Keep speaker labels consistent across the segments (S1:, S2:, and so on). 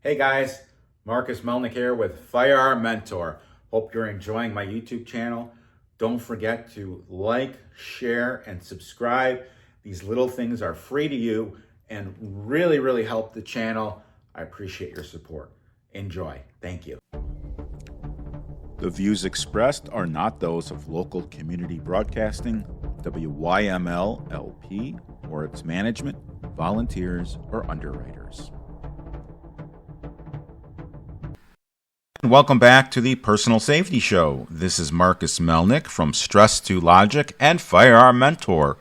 S1: Hey guys, Marcus Melnick here with Firearm Mentor. Hope you're enjoying my YouTube channel. Don't forget to like, share, and subscribe. These little things are free to you and really help the channel. I appreciate your support. Enjoy. Thank you.
S2: The views expressed are not those of local community broadcasting, WYML LP, or its management, volunteers, or underwriters. Welcome back to the Personal Safety Show. This is Marcus Melnick from Stress to Logic and Firearm Mentor,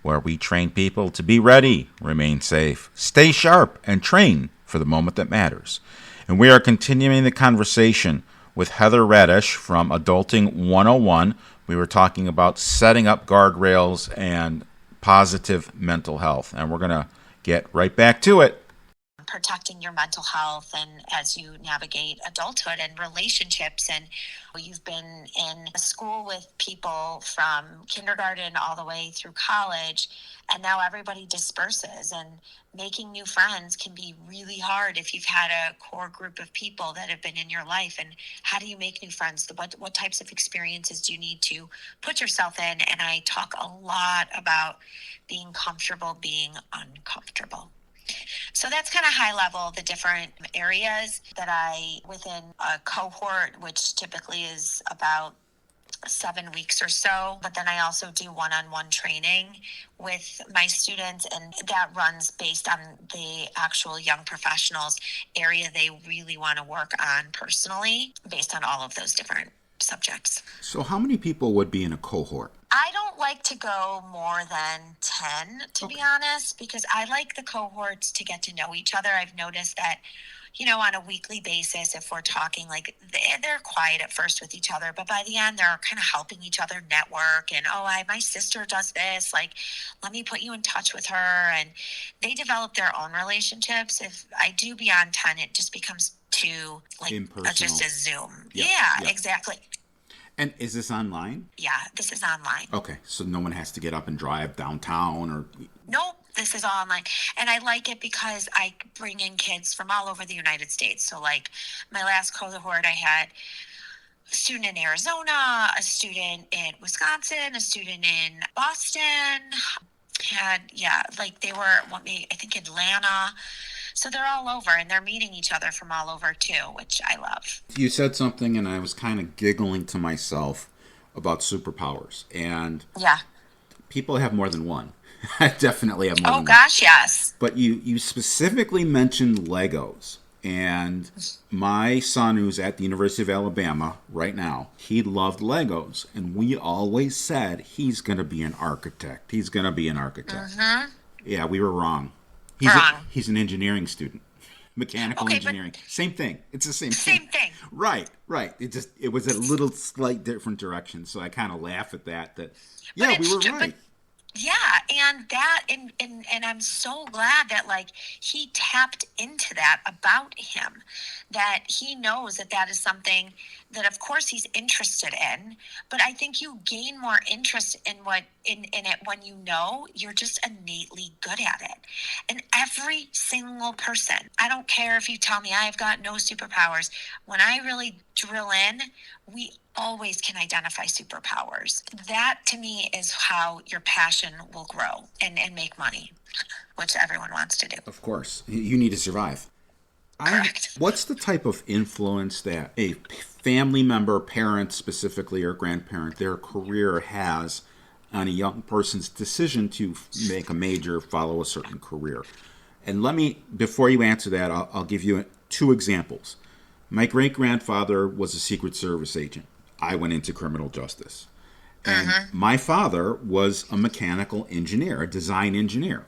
S2: where we train people to be ready, remain safe, stay sharp, and train for the moment that matters. And we are continuing the conversation with Heather Redisch from Adulting 101. We were talking about setting up guardrails and positive mental health, and we're going to get right back to it.
S3: Protecting your mental health and as you navigate adulthood and relationships. And you've been in a school with people from kindergarten all the way through college, and now everybody disperses, and making new friends can be really hard if you've had a core group of people that have been in your life. And how do you make new friends? What types of experiences do you need to put yourself in? And I talk a lot about being comfortable being uncomfortable. So that's kind of high level, the different areas that within a cohort, which typically is about 7 weeks or so. But then I also do one-on-one training with my students, and that runs based on the actual young professionals area they really want to work on personally, based on all of those different subjects.
S2: So how many people would be in a cohort?
S3: I don't like to go more than 10, to be honest, because I like the cohorts to get to know each other. I've noticed that, on a weekly basis, if we're talking, like they're quiet at first with each other, but by the end, they're kind of helping each other network. And, my sister does this, like, let me put you in touch with her. And they develop their own relationships. If I do beyond 10, it just becomes too, like, just a Zoom.
S2: Yep.
S3: Yeah, exactly.
S2: And is this online?
S3: Yeah, this is online.
S2: Okay, so no one has to get up and drive downtown or...
S3: Nope, this is all online. And I like it because I bring in kids from all over the United States. So, like, my last cohort, I had a student in Arizona, a student in Wisconsin, a student in Boston. They were, I think, Atlanta. So they're all over, and they're meeting each other from all over, too, which I love.
S2: You said something, and I was kind of giggling to myself about superpowers. And
S3: yeah,
S2: people have more than one. I definitely have more than one.
S3: Oh, gosh, yes.
S2: But you specifically mentioned Legos. And my son, who's at the University of Alabama right now, he loved Legos. And we always said he's going to be an architect. He's going to be an architect. Mm-hmm. Yeah, we were wrong. He's an engineering student. Mechanical engineering. Same thing. It's the same thing.
S3: Same thing.
S2: Right. It was a little slight different direction. So I kind of laugh at that. Yeah, we were right.
S3: Yeah, and I'm so glad that, like, he tapped into that about him, that he knows that is something that, of course, he's interested in. But I think you gain more interest in it when you're just innately good at it. And every single person, I don't care if you tell me I've got no superpowers, when I really drill in, we always can identify superpowers. That, to me, is how your passion will grow and make money, which everyone wants to do.
S2: Of course. You need to survive.
S3: Correct.
S2: What's the type of influence that a family member, parent specifically, or grandparent, their career has on a young person's decision to make a major, follow a certain career? And before you answer that, I'll give you 2 examples. My great-grandfather was a Secret Service agent. I went into criminal justice. And my father was a mechanical engineer, a design engineer.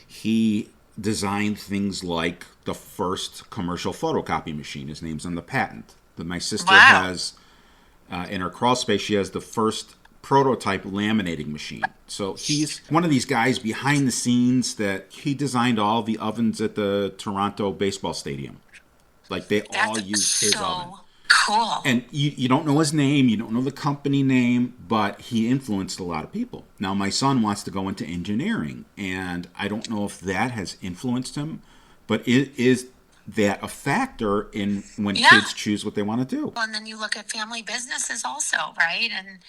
S2: He designed things like the first commercial photocopy machine. His name's on the patent. My sister has, in her crawl space, she has the first prototype laminating machine. So he's one of these guys behind the scenes that he designed all the ovens at the Toronto baseball stadium. Like, they all use his oven.
S3: Cool.
S2: And you don't know his name, you don't know the company name, but he influenced a lot of people. Now, my son wants to go into engineering, and I don't know if that has influenced him, but it is that a factor in when
S3: Yeah.
S2: kids choose what they want to do?
S3: And then you look at family businesses also, right? And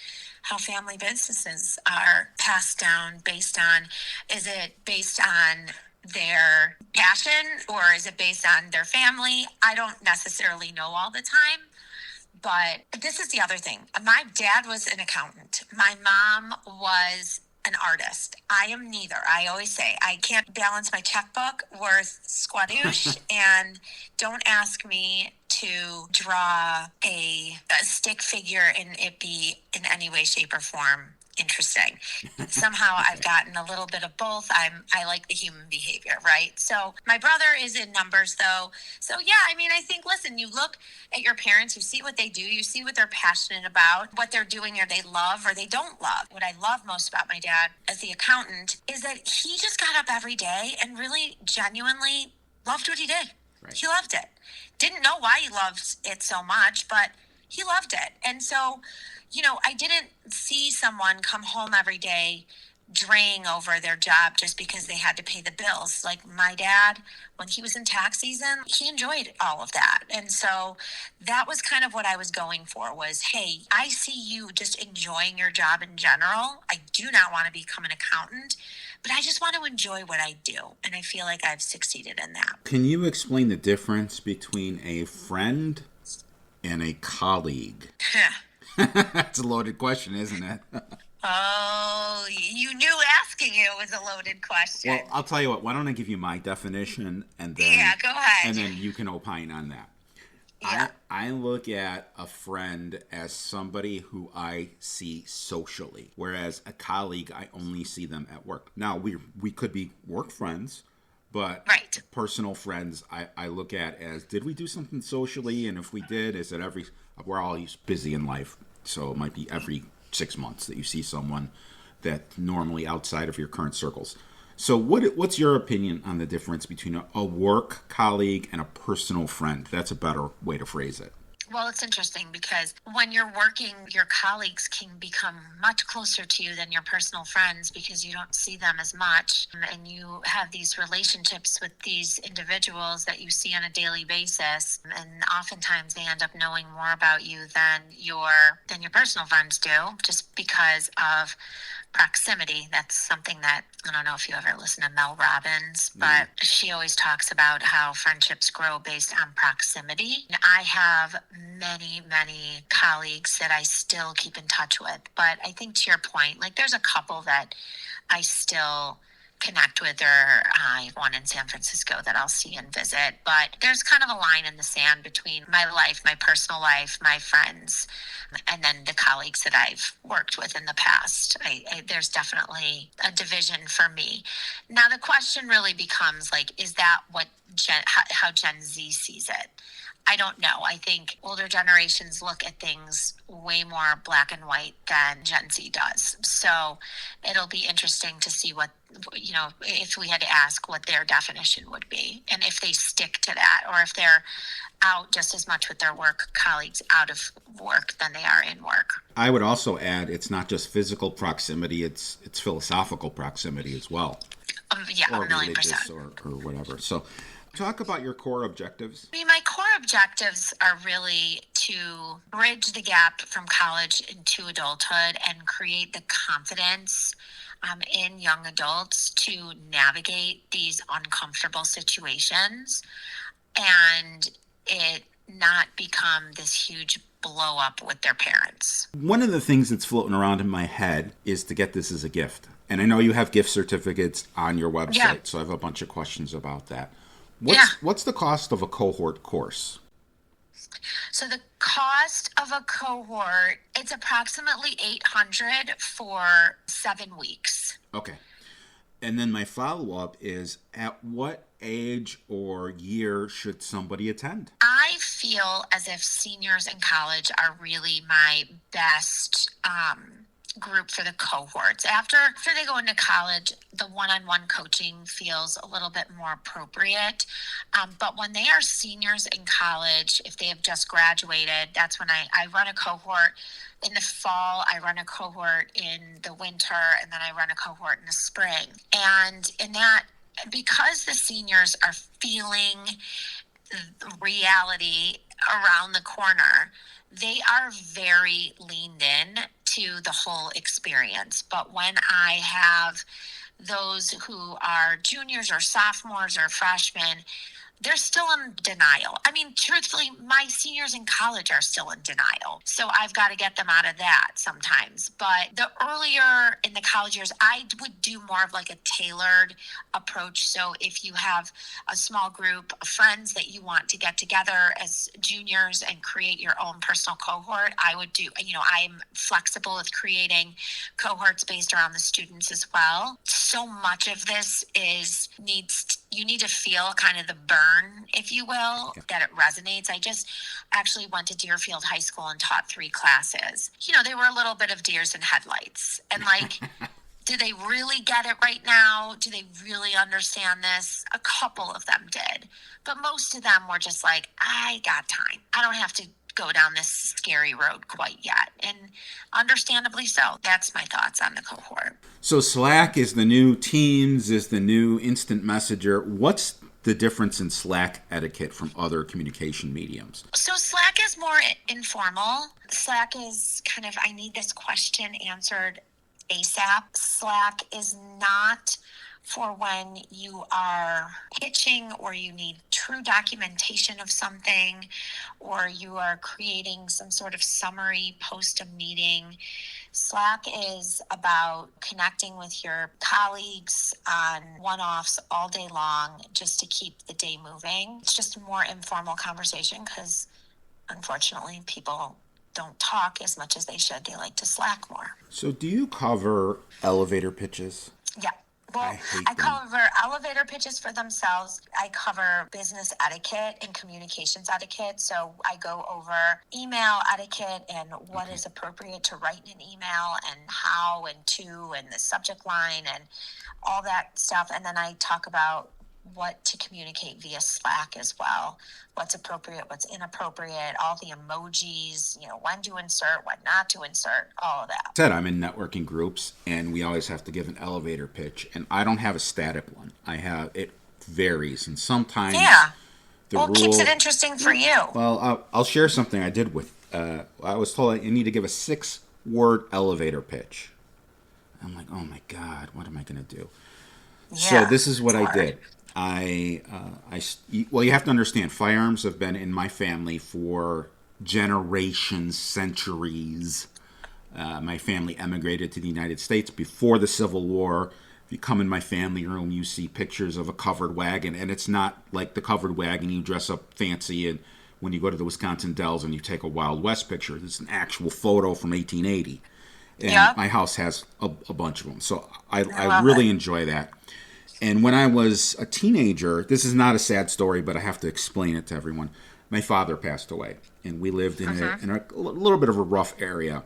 S3: how family businesses are passed down based on, is it based on their passion or is it based on their family? I don't necessarily know all the time. But this is the other thing. My dad was an accountant. My mom was an artist. I am neither. I always say I can't balance my checkbook worth squadoosh, and don't ask me to draw a stick figure and it be in any way, shape, or form interesting. Somehow I've gotten a little bit of both. I like the human behavior, right? So my brother is in numbers though. So yeah, I mean, I think, listen, you look at your parents, you see what they do, you see what they're passionate about, what they're doing or they love or they don't love. What I love most about my dad as the accountant is that he just got up every day and really genuinely loved what he did. Right. He loved it. Didn't know why he loved it so much, but he loved it. And so, you know, I didn't see someone come home every day draying over their job just because they had to pay the bills. Like my dad, when he was in tax season, he enjoyed all of that. And so that was kind of what I was going for was, hey, I see you just enjoying your job in general. I do not want to become an accountant, but I just want to enjoy what I do. And I feel like I've succeeded in that.
S2: Can you explain the difference between a friend and a colleague? That's a loaded question, isn't it?
S3: Oh, you knew asking it was a loaded question.
S2: Well, I'll tell you what. Why don't I give you my definition, and then
S3: go ahead,
S2: and then you can opine on that.
S3: Yeah.
S2: I look at a friend as somebody who I see socially, whereas a colleague, I only see them at work. Now, we could be work friends, but
S3: right.
S2: Personal friends, I look at as, did we do something socially? And if we did, is it we're all busy in life, so it might be every 6 months that you see someone that's normally outside of your current circles. So what's your opinion on the difference between a work colleague and a personal friend? That's a better way to phrase it.
S3: Well, it's interesting because when you're working, your colleagues can become much closer to you than your personal friends because you don't see them as much. And you have these relationships with these individuals that you see on a daily basis. And oftentimes they end up knowing more about you than your personal friends do, just because of proximity. That's something that, I don't know if you ever listen to Mel Robbins, but she always talks about how friendships grow based on proximity. And I have many, many colleagues that I still keep in touch with. But I think to your point, like there's a couple that I still connect with, or I have one in San Francisco that I'll see and visit. But there's kind of a line in the sand between my life, my personal life, my friends, and then the colleagues that I've worked with in the past. There's definitely a division for me. Now the question really becomes like, is that how Gen Z sees it? I don't know. I think older generations look at things way more black and white than Gen Z does. So it'll be interesting to see what, if we had to ask what their definition would be and if they stick to that, or if they're out just as much with their work colleagues out of work than they are in work.
S2: I would also add, it's not just physical proximity, it's philosophical proximity as well.
S3: Or 1,000,000%.
S2: Or whatever. So talk about your core objectives.
S3: I mean, my core objectives are really to bridge the gap from college into adulthood and create the confidence in young adults to navigate these uncomfortable situations and it not become this huge blow up with their parents.
S2: One of the things that's floating around in my head is to get this as a gift. And I know you have gift certificates on your website, so I have a bunch of questions about that. What's the cost of a cohort course?
S3: So the cost of a cohort, it's approximately $800 for 7 weeks.
S2: Okay. And then my follow-up is, at what age or year should somebody attend?
S3: I feel as if seniors in college are really my best group for the cohorts. After they go into college, the one-on-one coaching feels a little bit more appropriate. But when they are seniors in college, if they have just graduated, that's when I run a cohort in the fall, I run a cohort in the winter, and then I run a cohort in the spring. And in that, because the seniors are feeling reality around the corner, they are very leaned in to the whole experience. But when I have those who are juniors or sophomores or freshmen, they're still in denial. I mean, truthfully, my seniors in college are still in denial. So I've got to get them out of that sometimes. But the earlier in the college years, I would do more of like a tailored approach. So if you have a small group of friends that you want to get together as juniors and create your own personal cohort, I would do, I'm flexible with creating cohorts based around the students as well. So much of this you need to feel kind of the burn, if you will, that it resonates. I just actually went to Deerfield High School and taught 3 classes. They were a little bit of deers in headlights. And like, do they really get it right now? Do they really understand this? A couple of them did. But most of them were just like, I got time. I don't have to go down this scary road quite yet. And understandably so. That's my thoughts on the cohort.
S2: So Slack is the new Teams, is the new instant messenger. What's the difference in Slack etiquette from other communication mediums?
S3: So Slack is more informal. Slack is kind of, I need this question answered ASAP. Slack is not for when you are pitching or you need true documentation of something, or you are creating some sort of summary post a meeting. Slack is about connecting with your colleagues on one-offs all day long just to keep the day moving. It's just a more informal conversation because unfortunately people don't talk as much as they should. They like to Slack more.
S2: So do you cover elevator pitches?
S3: Yeah. Well, I cover elevator pitches for themselves. I cover business etiquette and communications etiquette. So I go over email etiquette and what is appropriate to write in an email and how and to and the subject line and all that stuff. And then I talk about what to communicate via Slack as well. What's appropriate, what's inappropriate, all the emojis, when to insert, when not to insert, all of that.
S2: I'm in networking groups and we always have to give an elevator pitch, and I don't have a static one. It varies, and sometimes
S3: it keeps it interesting for you.
S2: Well, I'll share something I did with I was told I need to give a 6-word elevator pitch. I'm like, oh my God, what am I going to do? So this is what I did. Well, you have to understand, firearms have been in my family for generations, centuries. My family emigrated to the United States before the Civil War. If you come in my family room, you see pictures of a covered wagon, and it's not like the covered wagon you dress up fancy and when you go to the Wisconsin Dells and you take a Wild West picture. It's an actual photo from 1880. And my house has a bunch of them. So I really enjoy that. And when I was a teenager, this is not a sad story, but I have to explain it to everyone. My father passed away, and we lived in a little bit of a rough area.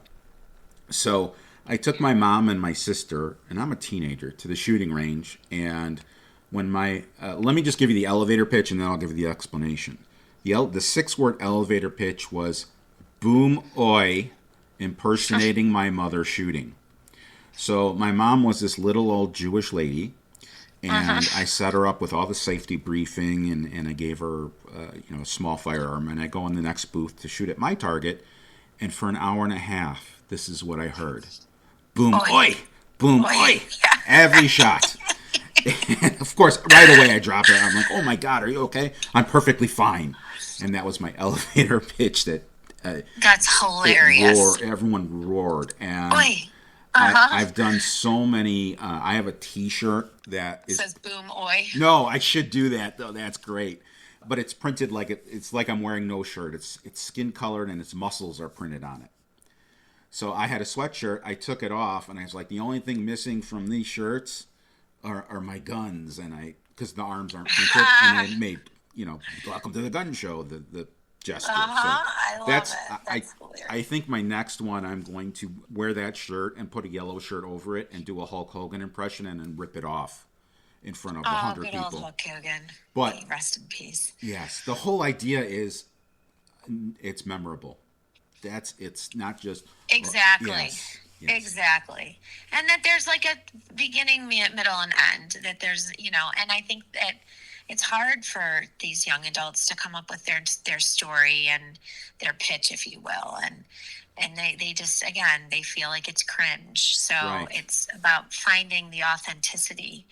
S2: So I took my mom and my sister, and I'm a teenager, to the shooting range. And when let me just give you the elevator pitch, and then I'll give you the explanation. The 6-word elevator pitch was, boom, oi, impersonating my mother shooting. So my mom was this little old Jewish lady. And I set her up with all the safety briefing, and I gave her, a small firearm. And I go in the next booth to shoot at my target. And for an hour and a half, this is what I heard: boom, oi, boom, oi, every shot. And of course, right away I drop it. I'm like, oh my God, are you okay? I'm perfectly fine. And that was my elevator pitch.
S3: That's hilarious.
S2: Everyone roared, and I've done so many. I have a T-shirt that
S3: says "Boom Oi."
S2: No, I should do that though. That's great, but it's printed like it's like I'm wearing no shirt. It's skin colored and its muscles are printed on it. So I had a sweatshirt. I took it off, and I was like, the only thing missing from these shirts are my guns, and because the arms aren't printed, and I made welcome to the gun show. The gesture.
S3: I love it. That's
S2: I think my next one, I'm going to wear that shirt and put a yellow shirt over it and do a Hulk Hogan impression and then rip it off in front of 100 people.
S3: Good old Hulk Hogan.
S2: But
S3: rest in peace.
S2: Yes, the whole idea is it's memorable. It's not just
S3: exactly.
S2: Yes.
S3: Exactly. And that there's like a beginning, middle, and end. That there's and I think that it's hard for these young adults to come up with their story and their pitch, if you will. And they just, again, they feel like it's cringe. So
S2: Right.
S3: it's about finding the authenticity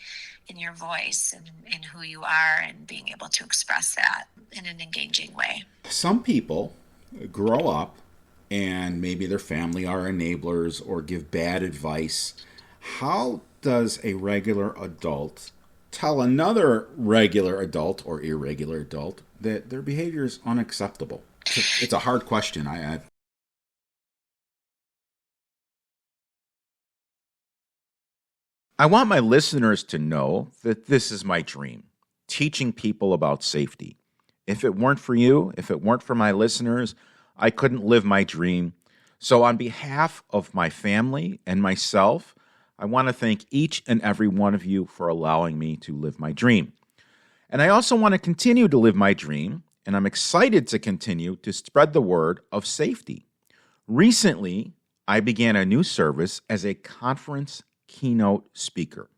S3: in your voice and in who you are and being able to express that in an engaging way.
S2: Some people grow up and maybe their family are enablers or give bad advice. How does a regular adult tell another regular adult or irregular adult that their behavior is unacceptable? It's a hard question.
S1: I want my listeners to know that this is my dream, teaching people about safety. If it weren't for you, if it weren't for my listeners, I couldn't live my dream. So, on behalf of my family and myself, I want to thank each and every one of you for allowing me to live my dream. And I also want to continue to live my dream, and I'm excited to continue to spread the word of safety. Recently, I began a new service as a conference keynote speaker.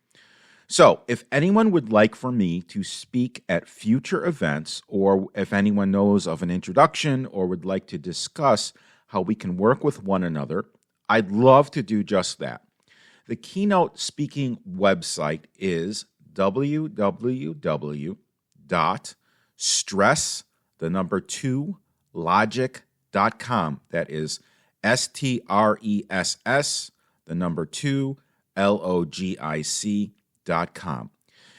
S1: So, if anyone would like for me to speak at future events, or if anyone knows of an introduction or would like to discuss how we can work with one another, I'd love to do just that. The keynote speaking website is www.stress2logic.com. That is STRESS2logic.com.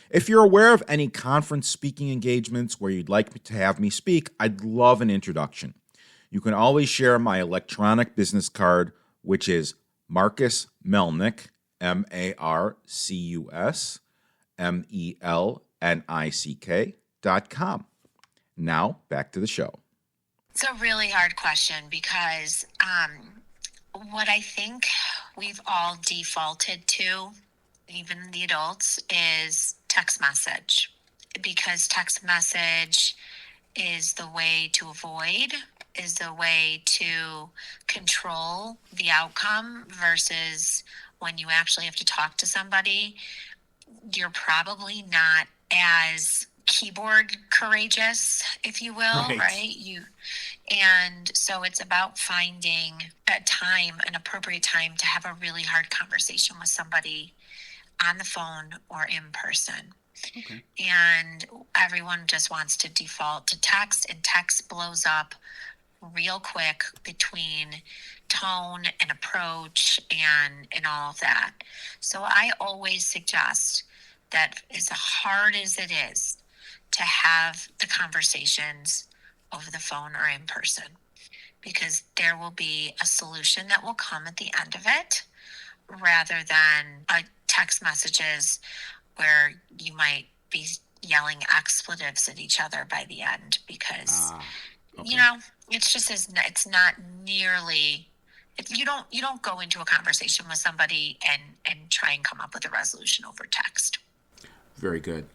S1: If you're aware of any conference speaking engagements where you'd like to have me speak, I'd love an introduction. You can always share my electronic business card, which is Marcus Melnick, MarcusMelnick.com. Now, back to the show.
S3: It's a really hard question because what I think we've all defaulted to, even the adults, is text message. Because text message is the way to avoid, is the way to control the outcome versus when you actually have to talk to somebody, you're probably not as keyboard courageous, if you will, right? And so it's about finding a time, an appropriate time to have a really hard conversation with somebody on the phone or in person.
S2: Okay.
S3: And everyone just wants to default to text, and text blows up real quick between tone and approach and all of that. So I always suggest that, as hard as it is to have the conversations over the phone or in person, because there will be a solution that will come at the end of it, rather than text messages where you might be yelling expletives at each other by the end, because
S2: Okay.
S3: it's not nearly, if you don't go into a conversation with somebody and try and come up with a resolution over text.
S2: Very good.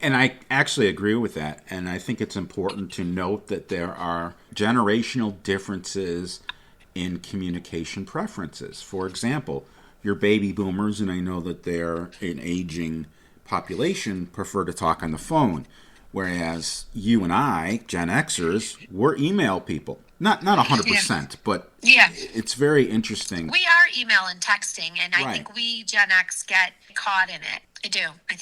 S2: And I actually agree with that. And I think it's important to note that there are generational differences in communication preferences. For example, your baby boomers, and I know that they're an aging population, prefer to talk on the phone. Whereas you and I, Gen Xers, we're email people. Not 100%, but it's very interesting.
S3: We are email and texting, and I
S2: Right.
S3: think we Gen X get caught in it. I do. I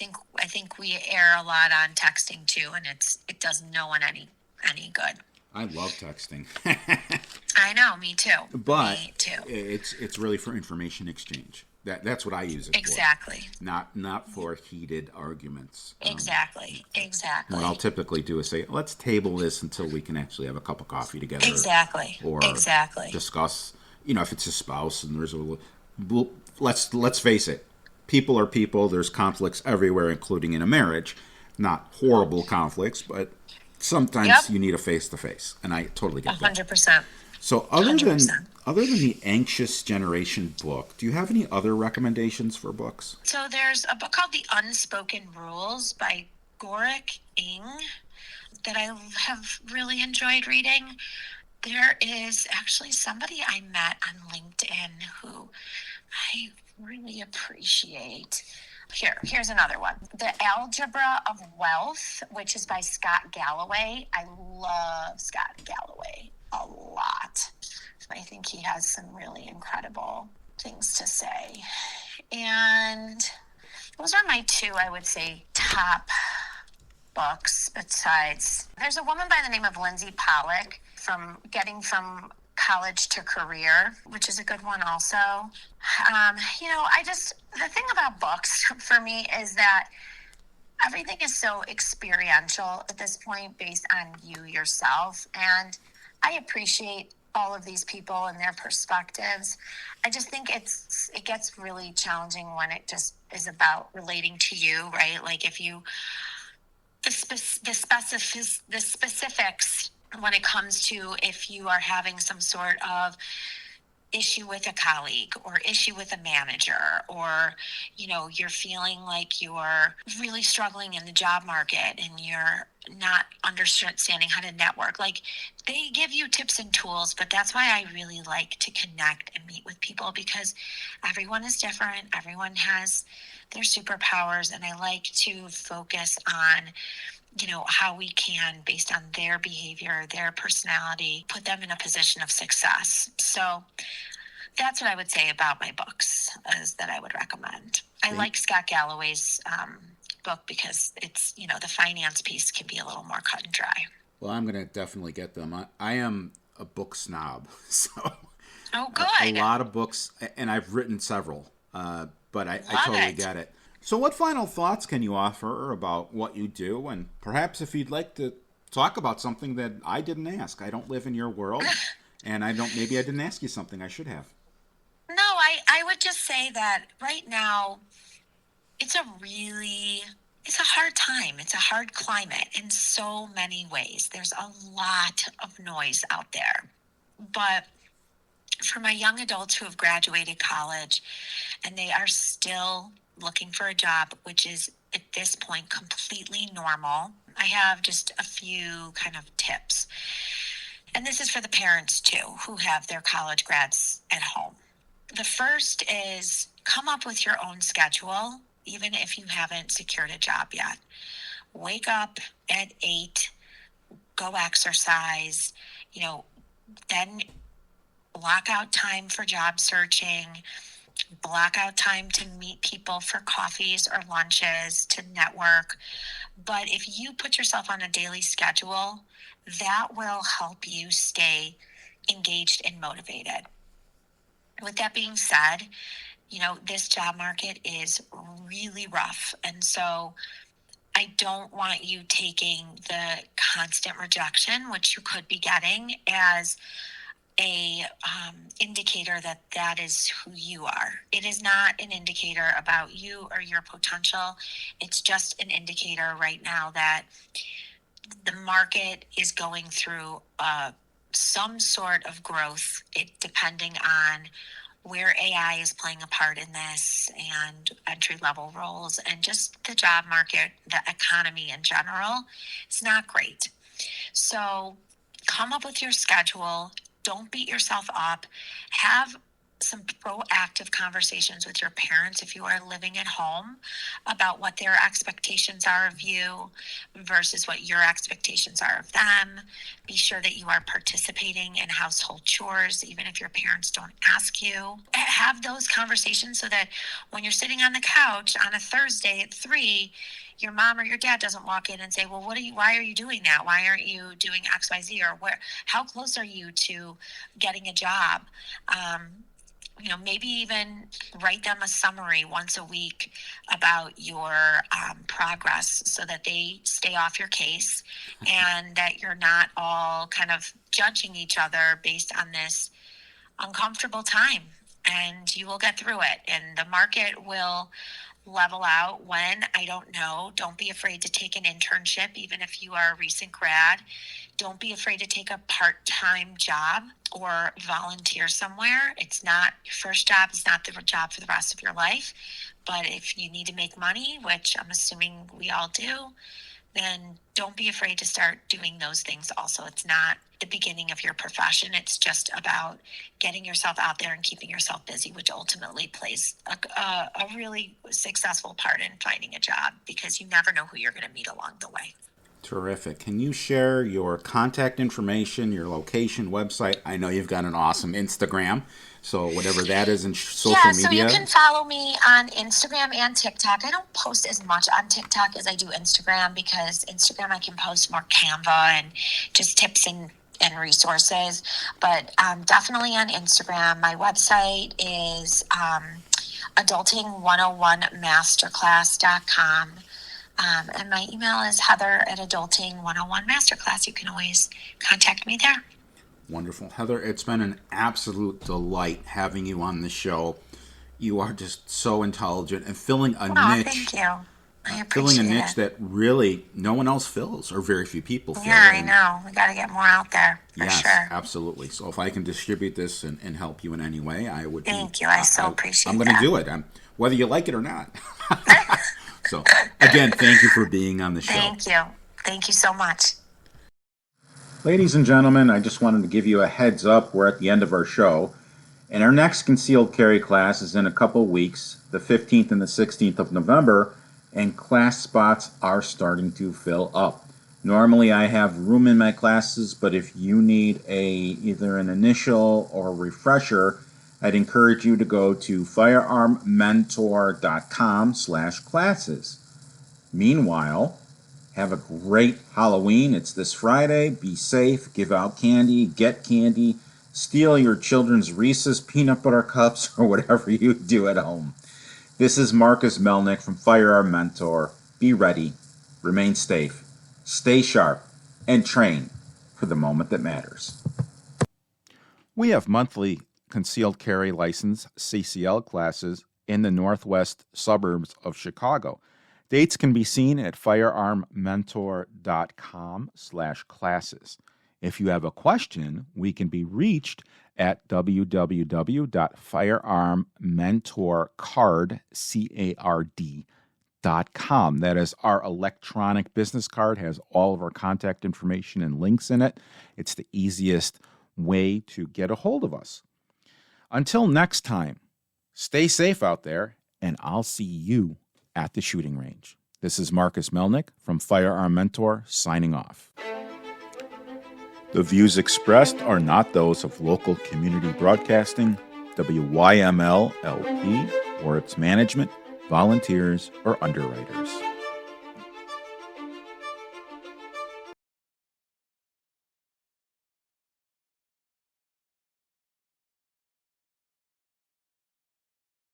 S3: think we err a lot on texting too, and it does no one any good.
S2: I love texting.
S3: I know, me too.
S2: But
S3: me too.
S2: It's really for information exchange. That's what I use it
S3: Exactly.
S2: for. Not for heated arguments.
S3: Exactly.
S2: What I'll typically do is say, let's table this until we can actually have a cup of coffee together.
S3: Exactly.
S2: Or
S3: exactly.
S2: discuss, if it's a spouse and there's let's face it, people are people. There's conflicts everywhere, including in a marriage. Not horrible conflicts, but sometimes you need a face-to-face. And I totally get that.
S3: 100%.
S2: So other than the Anxious Generation book, do you have any other recommendations for books?
S3: So there's a book called The Unspoken Rules by Gorik Ing that I have really enjoyed reading. There is actually somebody I met on LinkedIn who I really appreciate. Here's another one. The Algebra of Wealth, which is by Scott Galloway. I love Scott Galloway a lot. I think he has some really incredible things to say. And those are my two, I would say, top books. Besides, there's a woman by the name of Lindsay Pollack, from Getting from College to Career, which is a good one also. The thing about books for me is that everything is so experiential at this point, based on you yourself. And I appreciate all of these people and their perspectives. I just think it gets really challenging when it just is about relating to you, right? Like if you, the specifics when it comes to if you are having some sort of issue with a colleague or issue with a manager, or you're feeling like you're really struggling in the job market and you're not understanding how to network. Like, they give you tips and tools, but that's why I really like to connect and meet with people, because everyone is different, everyone has their superpowers, and I like to focus on how we can, based on their behavior, their personality, put them in a position of success. So that's what I would say about my books, is that I would recommend. I like Scott Galloway's book because it's, the finance piece can be a little more cut and dry.
S2: Well, I'm going to definitely get them. I am a book snob, so
S3: Oh, good.
S2: a lot of books, and I've written several, but I totally get it. So what final thoughts can you offer about what you do? And perhaps if you'd like to talk about something that I didn't ask. I don't live in your world, and maybe I didn't ask you something I should have.
S3: No, I would just say that right now it's a hard time. It's a hard climate in so many ways. There's a lot of noise out there. But for my young adults who have graduated college and they are still looking for a job, which is at this point completely normal, I have just a few kind of tips. And this is for the parents too, who have their college grads at home. The first is come up with your own schedule, even if you haven't secured a job yet. Wake up at 8, go exercise, then block out time for job searching, block out time to meet people for coffees or lunches, to network. But if you put yourself on a daily schedule, that will help you stay engaged and motivated. With that being said, this job market is really rough. And so I don't want you taking the constant rejection, which you could be getting, as a indicator that is who you are. It is not an indicator about you or your potential. It's just an indicator right now that the market is going through some sort of growth, depending on where AI is playing a part in this, and entry-level roles, and just the job market, the economy in general. It's not great. So come up with your schedule. Don't beat yourself up. Have some proactive conversations with your parents if you are living at home about what their expectations are of you versus what your expectations are of them. Be sure that you are participating in household chores, even if your parents don't ask you. Have those conversations so that when you're sitting on the couch on a Thursday at 3, your mom or your dad doesn't walk in and say, well, why are you doing that? Why aren't you doing X, Y, Z? Or how close are you to getting a job? Maybe even write them a summary once a week about your progress, so that they stay off your case and that you're not all kind of judging each other based on this uncomfortable time. And you will get through it, and the market will level out when, I don't know. Don't be afraid to take an internship, even if you are a recent grad. Don't be afraid to take a part-time job or volunteer somewhere. It's not your first job. It's not the job for the rest of your life. But if you need to make money, which I'm assuming we all do, then don't be afraid to start doing those things also. It's not the beginning of your profession. It's just about getting yourself out there and keeping yourself busy, which ultimately plays a really successful part in finding a job, because you never know who you're going to meet along the way.
S2: Terrific. Can you share your contact information, your location, website? I know you've got an awesome Instagram, so whatever that is in social media.
S3: So you can follow me on Instagram and TikTok. I don't post as much on TikTok as I do Instagram, because Instagram I can post more Canva and just tips and resources. But definitely on Instagram. My website is adulting101masterclass.com. And my email is heather@adulting101masterclass. You can always contact me there.
S2: Wonderful. Heather, it's been an absolute delight having you on the show. You are just so intelligent and filling a niche.
S3: Thank you. I appreciate
S2: filling a niche
S3: it.
S2: that really no one else fills, or very few people fill.
S3: Yeah, I know. We got to get more out there, for
S2: yes,
S3: sure.
S2: Absolutely. So if I can distribute this and help you in any way, I would.
S3: Thank you. I so appreciate
S2: I'm going to do it, whether you like it or not. So, again, thank you for being on the show.
S3: Thank you. Thank you so much.
S1: Ladies and gentlemen, I just wanted to give you a heads up. We're at the end of our show, and our next concealed carry class is in a couple weeks, the 15th and the 16th of November, and class spots are starting to fill up. Normally I have room in my classes, but if you need either an initial or refresher, I'd encourage you to go to firearmmentor.com/classes. Meanwhile, have a great Halloween. It's this Friday. Be safe. Give out candy. Get candy. Steal your children's Reese's peanut butter cups or whatever you do at home. This is Marcus Melnick from Firearm Mentor. Be ready. Remain safe. Stay sharp. And train for the moment that matters.
S2: We have monthly concealed carry license CCL classes in the northwest suburbs of Chicago. Dates can be seen at firearmmentor.com/classes. If you have a question, we can be reached at www.firearmmentorcard.com. That is our electronic business card, has all of our contact information and links in it. It's the easiest way to get a hold of us. Until next time, stay safe out there, and I'll see you at the shooting range. This is Marcus Melnick from Firearm Mentor signing off. The views expressed are not those of local community broadcasting, WYML LP, or its management, volunteers, or underwriters.